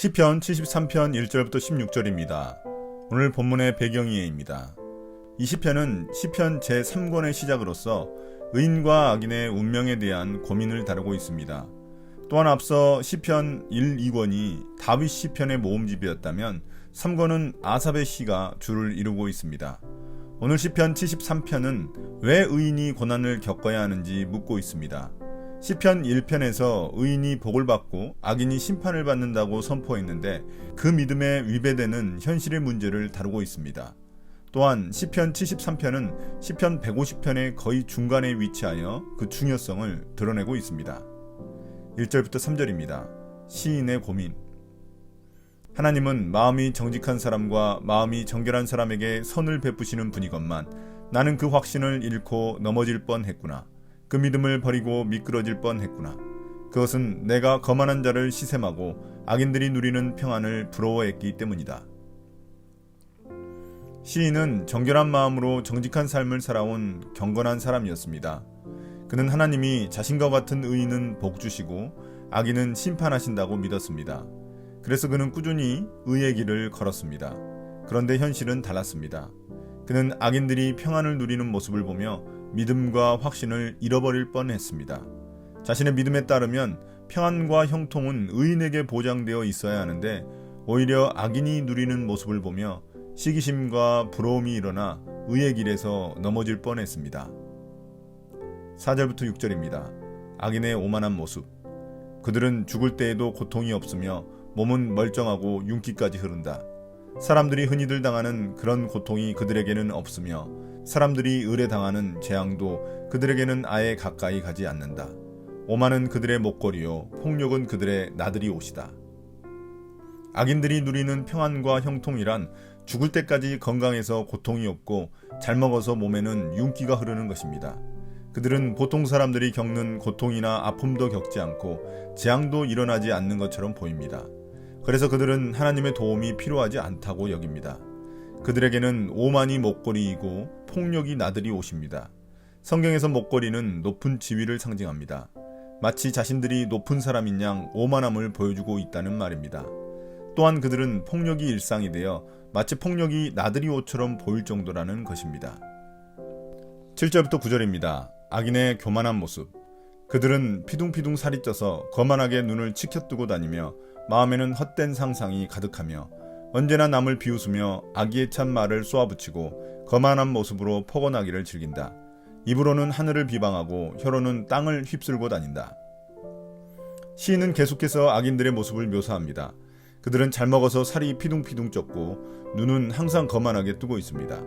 시편 73편 1절부터 16절입니다. 오늘 본문의 배경이에입니다. 이 시편은 시편 제3권의 시작으로서 의인과 악인의 운명에 대한 고민을 다루고 있습니다. 또한 앞서 시편 1, 2권이 다윗 시편의 모음집이었다면 3권은 아삽의 시가 주를 이루고 있습니다. 오늘 시편 73편은 왜 의인이 고난을 겪어야 하는지 묻고 있습니다. 시편 1편에서 의인이 복을 받고 악인이 심판을 받는다고 선포했는데 그 믿음에 위배되는 현실의 문제를 다루고 있습니다. 또한 시편 73편은 시편 150편의 거의 중간에 위치하여 그 중요성을 드러내고 있습니다. 1절부터 3절입니다. 시인의 고민. 하나님은 마음이 정직한 사람과 마음이 정결한 사람에게 선을 베푸시는 분이건만 나는 그 확신을 잃고 넘어질 뻔했구나. 그 믿음을 버리고 미끄러질 뻔했구나. 그것은 내가 거만한 자를 시샘하고 악인들이 누리는 평안을 부러워했기 때문이다. 시인은 정결한 마음으로 정직한 삶을 살아온 경건한 사람이었습니다. 그는 하나님이 자신과 같은 의인은 복 주시고 악인은 심판하신다고 믿었습니다. 그래서 그는 꾸준히 의의 길을 걸었습니다. 그런데 현실은 달랐습니다. 그는 악인들이 평안을 누리는 모습을 보며 믿음과 확신을 잃어버릴 뻔했습니다. 자신의 믿음에 따르면 평안과 형통은 의인에게 보장되어 있어야 하는데 오히려 악인이 누리는 모습을 보며 시기심과 부러움이 일어나 의의 길에서 넘어질 뻔했습니다. 4절부터 6절입니다. 악인의 오만한 모습. 그들은 죽을 때에도 고통이 없으며 몸은 멀쩡하고 윤기까지 흐른다. 사람들이 흔히들 당하는 그런 고통이 그들에게는 없으며 사람들이 의뢰당하는 재앙도 그들에게는 아예 가까이 가지 않는다. 오만은 그들의 목걸이요 폭력은 그들의 나들이 옷이다. 악인들이 누리는 평안과 형통이란 죽을 때까지 건강해서 고통이 없고 잘 먹어서 몸에는 윤기가 흐르는 것입니다. 그들은 보통 사람들이 겪는 고통이나 아픔도 겪지 않고 재앙도 일어나지 않는 것처럼 보입니다. 그래서 그들은 하나님의 도움이 필요하지 않다고 여깁니다. 그들에게는 오만이 목걸이이고 폭력이 나들이 옷입니다. 성경에서 목걸이는 높은 지위를 상징합니다. 마치 자신들이 높은 사람인 양 오만함을 보여주고 있다는 말입니다. 또한 그들은 폭력이 일상이 되어 마치 폭력이 나들이 옷처럼 보일 정도라는 것입니다. 7절부터 9절입니다. 악인의 교만한 모습. 그들은 피둥피둥 살이 쪄서 거만하게 눈을 치켜뜨고 다니며 마음에는 헛된 상상이 가득하며 언제나 남을 비웃으며 악의에 찬 말을 쏘아붙이고 거만한 모습으로 포건하기를 즐긴다. 입으로는 하늘을 비방하고 혀로는 땅을 휩쓸고 다닌다. 시인은 계속해서 악인들의 모습을 묘사합니다. 그들은 잘 먹어서 살이 피둥피둥 쪘고 눈은 항상 거만하게 뜨고 있습니다.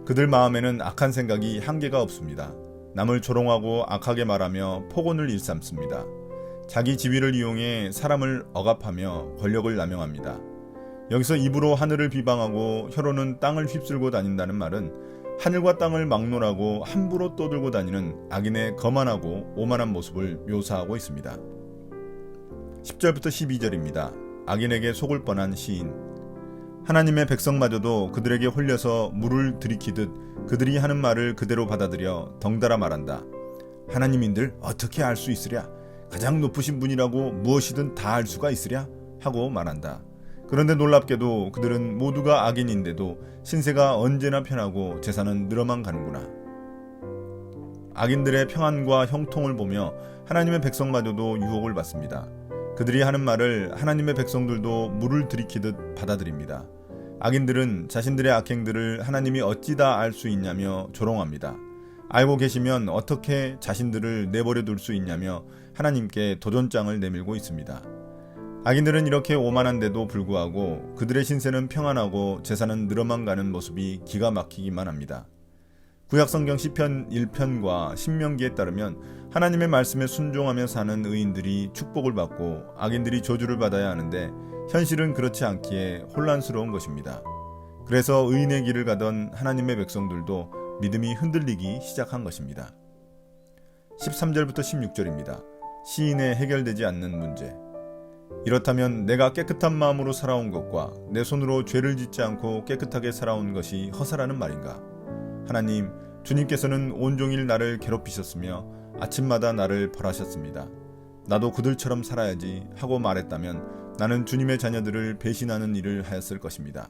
그들 마음에는 악한 생각이 한계가 없습니다. 남을 조롱하고 악하게 말하며 폭언을 일삼습니다. 자기 지위를 이용해 사람을 억압하며 권력을 남용합니다. 여기서 입으로 하늘을 비방하고 혀로는 땅을 휩쓸고 다닌다는 말은 하늘과 땅을 막론하고 함부로 떠들고 다니는 악인의 거만하고 오만한 모습을 묘사하고 있습니다. 10절부터 12절입니다. 악인에게 속을 뻔한 시인. 하나님의 백성마저도 그들에게 홀려서 물을 들이키듯 그들이 하는 말을 그대로 받아들여 덩달아 말한다. 하나님인들 어떻게 알 수 있으랴? 가장 높으신 분이라고 무엇이든 다 알 수가 있으랴? 하고 말한다. 그런데 놀랍게도 그들은 모두가 악인인데도 신세가 언제나 편하고 재산은 늘어만 가는구나. 악인들의 평안과 형통을 보며 하나님의 백성마저도 유혹을 받습니다. 그들이 하는 말을 하나님의 백성들도 물을 들이키듯 받아들입니다. 악인들은 자신들의 악행들을 하나님이 어찌 다 알 수 있냐며 조롱합니다. 알고 계시면 어떻게 자신들을 내버려 둘 수 있냐며 하나님께 도전장을 내밀고 있습니다. 악인들은 이렇게 오만한데도 불구하고 그들의 신세는 평안하고 재산은 늘어만 가는 모습이 기가 막히기만 합니다. 구약성경 시편 1편과 신명기에 따르면 하나님의 말씀에 순종하며 사는 의인들이 축복을 받고 악인들이 저주를 받아야 하는데 현실은 그렇지 않기에 혼란스러운 것입니다. 그래서 의인의 길을 가던 하나님의 백성들도 믿음이 흔들리기 시작한 것입니다. 13절부터 16절입니다. 시인의 해결되지 않는 문제. 이렇다면 내가 깨끗한 마음으로 살아온 것과 내 손으로 죄를 짓지 않고 깨끗하게 살아온 것이 허사라는 말인가? 하나님, 주님께서는 온종일 나를 괴롭히셨으며 아침마다 나를 벌하셨습니다. 나도 그들처럼 살아야지 하고 말했다면 나는 주님의 자녀들을 배신하는 일을 하였을 것입니다.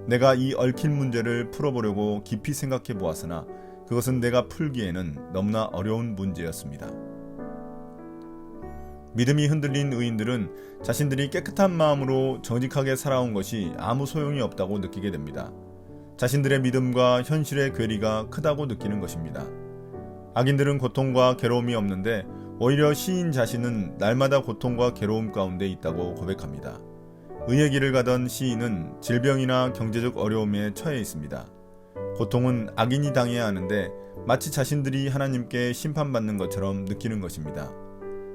내가 이 얽힌 문제를 풀어보려고 깊이 생각해 보았으나 그것은 내가 풀기에는 너무나 어려운 문제였습니다. 믿음이 흔들린 의인들은 자신들이 깨끗한 마음으로 정직하게 살아온 것이 아무 소용이 없다고 느끼게 됩니다. 자신들의 믿음과 현실의 괴리가 크다고 느끼는 것입니다. 악인들은 고통과 괴로움이 없는데 오히려 시인 자신은 날마다 고통과 괴로움 가운데 있다고 고백합니다. 의의 길을 가던 시인은 질병이나 경제적 어려움에 처해 있습니다. 고통은 악인이 당해야 하는데 마치 자신들이 하나님께 심판받는 것처럼 느끼는 것입니다.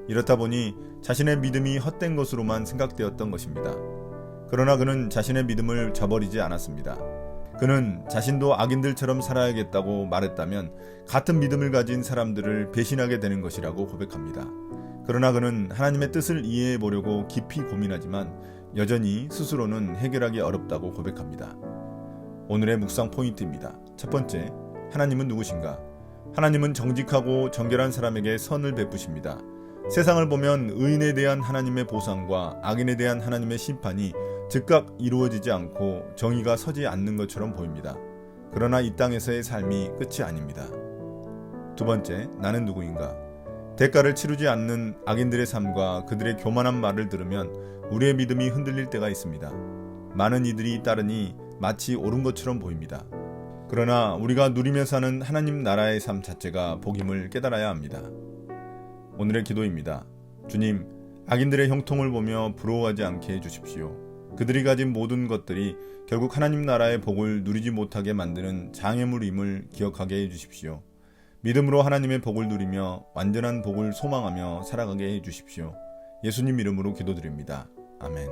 이렇다 보니 자신의 믿음이 헛된 것으로만 생각되었던 것입니다. 그러나 그는 자신의 믿음을 저버리지 않았습니다. 그는 자신도 악인들처럼 살아야겠다고 말했다면 같은 믿음을 가진 사람들을 배신하게 되는 것이라고 고백합니다. 그러나 그는 하나님의 뜻을 이해해 보려고 깊이 고민하지만 여전히 스스로는 해결하기 어렵다고 고백합니다. 오늘의 묵상 포인트입니다. 첫 번째, 하나님은 누구신가? 하나님은 정직하고 정결한 사람에게 선을 베푸십니다. 세상을 보면 의인에 대한 하나님의 보상과 악인에 대한 하나님의 심판이 즉각 이루어지지 않고 정의가 서지 않는 것처럼 보입니다. 그러나 이 땅에서의 삶이 끝이 아닙니다. 두 번째, 나는 누구인가? 대가를 치르지 않는 악인들의 삶과 그들의 교만한 말을 들으면 우리의 믿음이 흔들릴 때가 있습니다. 많은 이들이 따르니 마치 옳은 것처럼 보입니다. 그러나 우리가 누리며 사는 하나님 나라의 삶 자체가 복임을 깨달아야 합니다. 오늘의 기도입니다. 주님, 악인들의 형통을 보며 부러워하지 않게 해주십시오. 그들이 가진 모든 것들이 결국 하나님 나라의 복을 누리지 못하게 만드는 장애물임을 기억하게 해주십시오. 믿음으로 하나님의 복을 누리며 완전한 복을 소망하며 살아가게 해주십시오. 예수님 이름으로 기도드립니다. 아멘.